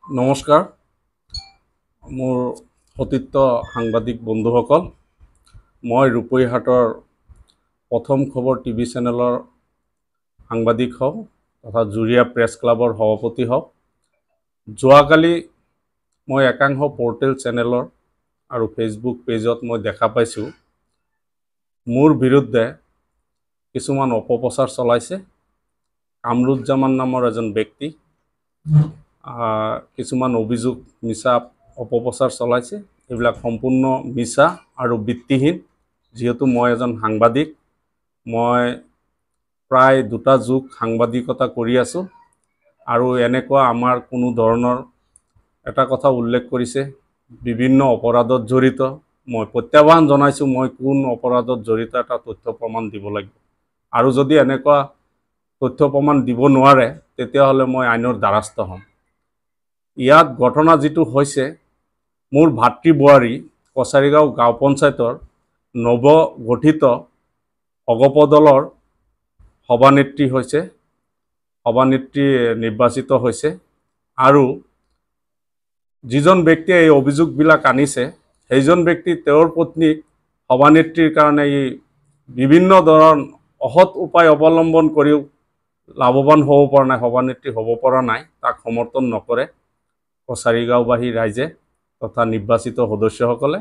নমস্কাৰ মোৰ সতীৰ্থ সাংবাদিক বন্ধুসকল মই ৰূপৈহাটৰ প্ৰথম খবৰ টিভি চেনেলৰ সাংবাদিক হওঁ তথা জুৰিয়া প্ৰেছ ক্লাবৰ সভাপতি হওঁ। যোৱাকালি মই একাংশ পৰ্টেল চেনেলৰ আৰু ফেচবুক পেজত মই দেখা পাইছোঁ মোৰ বিৰুদ্ধে কিছুমান অপপ্ৰচাৰ চলাইছে। কামৰুজ্জামান নামৰ এজন ব্যক্তি কিছুমান অভিযোগ মিছা অপপ্ৰচাৰ চলাইছে। এইবিলাক সম্পূৰ্ণ মিছা আৰু ভিত্তিহীন। যিহেতু মই এজন সাংবাদিক, মই প্ৰায় 2টা যুগ সাংবাদিকতা কৰি আছোঁ আৰু এনেকুৱা আমাৰ কোনো ধৰণৰ এটা কথা উল্লেখ কৰিছে বিভিন্ন অপৰাধত জড়িত। মই প্ৰত্যাহ্বান জনাইছোঁ মই কোন অপৰাধত জড়িত এটা তথ্য প্ৰমাণ দিব লাগিব আৰু যদি এনেকুৱা তথ্য প্ৰমাণ দিব নোৱাৰে তেতিয়াহ'লে মই আইনৰ দ্বাৰস্থ হ'ম। ইয়াত ঘটনা যিটো হৈছে মোৰ ভাতৃ বোৱাৰী কছাৰীগাঁও গাঁও পঞ্চায়তৰ নৱগঠিত অগপ দলৰ সভানেত্ৰী হৈছে, সভানেত্ৰী নিৰ্বাচিত হৈছে আৰু যিজন ব্যক্তিয়ে এই অভিযোগবিলাক আনিছে সেইজন ব্যক্তি তেওঁৰ পত্নীক সভানেত্ৰীৰ কাৰণে বিভিন্ন ধৰণৰ অসৎ উপায় অৱলম্বন কৰিও লাভৱান হ'ব পৰা নাই, সভানেত্ৰী হ'ব পৰা নাই, তাক সমৰ্থন নকৰে কছাৰীগাঁওবাসী ৰাইজে তথা নিৰ্বাচিত সদস্যসকলে।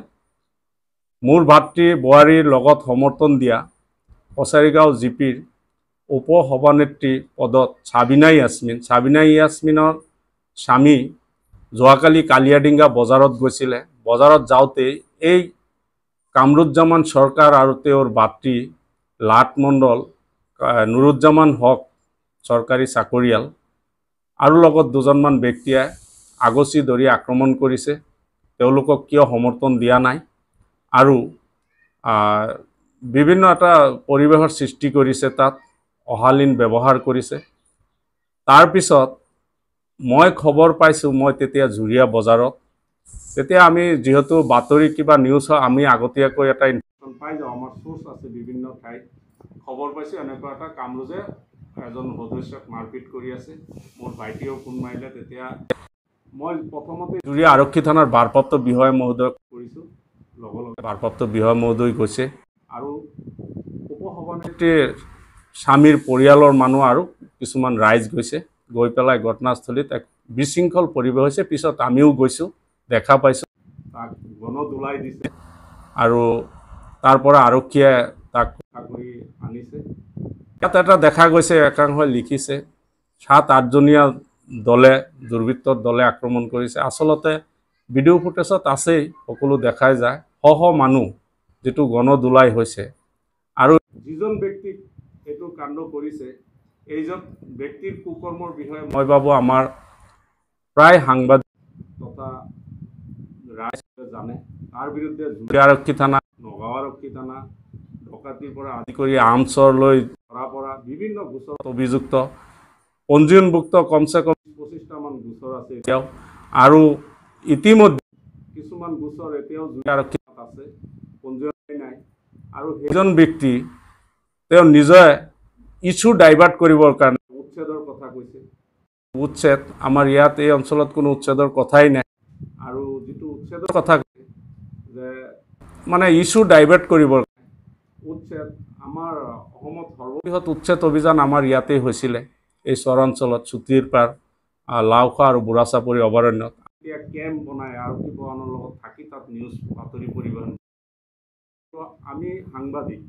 মোৰ ভাতৃ বোৱাৰীৰ লগত সমৰ্থন দিয়া কছাৰীগাঁও জিপিৰ উপ সভানেত্ৰী পদত ছাবিনা ইয়াছমিনৰ স্বামী যোৱাকালি কালিয়াডিঙ্গা বজাৰত গৈছিলে। বজাৰত যাওঁতে এই কামৰুজ্জামান চৰকাৰ আৰু তেওঁৰ ভাতৃ লাট মণ্ডল, নুৰুজ্জামান হক চৰকাৰী চাকৰিয়াল আৰু লগত দুজনমান ব্যক্তিয়ে আগচি ধৰি আক্ৰমণ কৰিছে। তেওঁলোকক কিয় সমৰ্থন দিয়া নাই আৰু বিভিন্ন এটা পৰিৱেশৰ সৃষ্টি কৰিছে, তাত অশালীন ব্যৱহাৰ কৰিছে। তাৰপিছত মই খবৰ পাইছোঁ, মই তেতিয়া জুৰিয়া বজাৰত, তেতিয়া আমি যিহেতু বাতৰি কিবা নিউজ হয় আমি আগতীয়াকৈ এটা ইনফৰমেশ্যন পাই যাওঁ, আমাৰ চ'ৰ্চ আছে বিভিন্ন ঠাইত। খবৰ পাইছোঁ এনেকুৱা এটা কামৰুজে এজন সদস্যক মাৰপিট কৰি আছে। মোৰ ভাইটিয়েও ফোন মাৰিলে, তেতিয়া মই প্ৰথমতে জুৰিয়া আৰক্ষী থানাৰ ভাৰপ্ৰাপ্ত বিষয়া মহোদয়ক কৰিছোঁ, লগে লগে ভাৰপ্ৰাপ্ত বিষয়া মহোদয় গৈছে আৰু উপসভানেত্ৰীৰ স্বামীৰ পৰিয়ালৰ মানুহ আৰু কিছুমান ৰাইজ গৈছে। গৈ পেলাই ঘটনাস্থলীত এক বিশৃংখল পৰিৱেশ হৈছে। পিছত আমিও গৈছোঁ, দেখা পাইছোঁ, তাক গণদোলাই দিছে আৰু তাৰ পৰা আৰক্ষীয়ে তাক কৰি আনিছে। ইয়াত এটা দেখা গৈছে, একাংশই লিখিছে 7-8জনীয়া দলে, দুৰ্বৃত্তৰ দলে আক্ৰমণ কৰিছে। আচলতে ভিডিঅ' ফুটেজত আছেই, সকলো দেখাই যায়, শ মানুহ যিটো গণদোলাই হৈছে আৰু যিজন ব্যক্তিক এইটো কাণ্ড কৰিছে এইজন ব্যক্তিৰ কুকৰ্মৰ বিষয়ে মই ভাবোঁ আমাৰ প্ৰায় সাংবাদিক তথা ৰাইজে জানে। তাৰ বিৰুদ্ধে জুৰিয়া আৰক্ষী থানা, নগাঁও আৰক্ষী থানা, ডকাইতিৰ পৰা আদি কৰি আৰ্মছলৈ ধৰা পৰা বিভিন্ন গোচৰত অভিযুক্ত, পঞ্জীয়নভুক্ত কমচে কম 25টামান গোচৰ আছে এতিয়াও আৰু ইতিমধ্যে কিছুমান গোচৰ এতিয়াও জুৰিয়া আৰক্ষী থানাত আছে, পঞ্জীয়ন নাই আৰু সেইজন ব্যক্তি তেওঁ নিজে ইছ্যু ডাইভাৰ্ট কৰিবৰ কাৰণে উচ্ছেদৰ কথা কৈছে। উচ্ছেদ আমাৰ ইয়াত এই অঞ্চলত কোনো উচ্ছেদৰ কথাই নাই আৰু যিটো উচ্ছেদৰ কথা কৈছে যে মানে ইছ্যু ডাইভাৰ্ট কৰিবৰ কাৰণে উচ্ছেদ, আমাৰ অসমত সৰ্ববৃহৎ উচ্ছেদ অভিযান আমাৰ ইয়াতেই হৈছিলে, এই চৰাঞ্চলত চুটিৰ পাৰ, লাওখোৱা আৰু বুঢ়া চাপৰি অভয়াৰণ্যত। এতিয়া কেম্প বনাই আৰক্ষী প্ৰশাসনৰ লগত থাকি তাত নিউজ বাতৰি পৰিৱেশন। আমি সাংবাদিক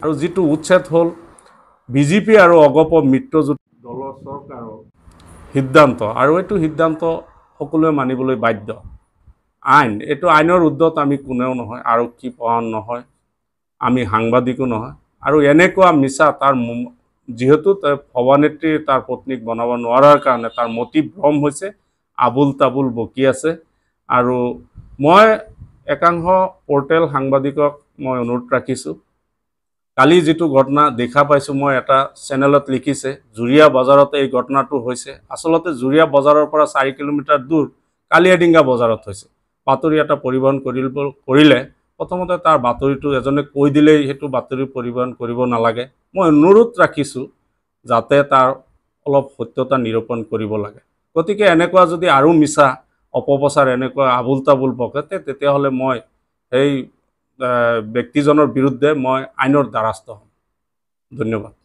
আৰু যিটো উচ্ছেদ হ'ল বিজেপি আৰু অগপ মিত্ৰজোঁট দলৰ চৰকাৰৰ সিদ্ধান্ত আৰু এইটো সিদ্ধান্ত সকলোৱে মানিবলৈ বাধ্য। এইটো আইনৰ উৰ্ধত আমি কোনেও নহয়, আৰক্ষী প্ৰশাসন নহয়, আমি সাংবাদিকো নহয় আৰু এনেকুৱা মিছা তাৰ যিহেতু সভানেত্ৰী তাৰ পত্নীক বনাব নোৱাৰাৰ কাৰণে তাৰ মতি ভ্ৰম হৈছে, আবুল তাবুল বকি আছে। আৰু মই একাংশ পৰ্টেল সাংবাদিকক মই অনুৰোধ ৰাখিছোঁ, কালি যিটো ঘটনা দেখা পাইছোঁ, মই এটা চেনেলত লিখিছে জুৰিয়া বজাৰতে এই ঘটনাটো হৈছে। আচলতে জুৰিয়া বজাৰৰ পৰা 4 কিলোমিটাৰ দূৰ কালিয়াডিঙ্গা বজাৰত হৈছে। বাতৰি এটা পৰিবহণ কৰিলে প্ৰথমতে তাৰ বাতৰিটো এজনে কৈ দিলেই সেইটো বাতৰি পৰিবহণ কৰিব নালাগে। মই অনুৰোধ ৰাখিছোঁ যাতে তাৰ অলপ সত্যতা নিৰূপণ কৰিব লাগে। গতিকে এনেকুৱা যদি আৰু মিছা অপপ্ৰচাৰ এনেকুৱা আবুল তাবুল বকে তেতিয়াহ'লে মই সেই ব্যক্তিজনৰ বিৰুদ্ধে মই আইনৰ দ্বাৰস্থ হ'ম। ধন্যবাদ।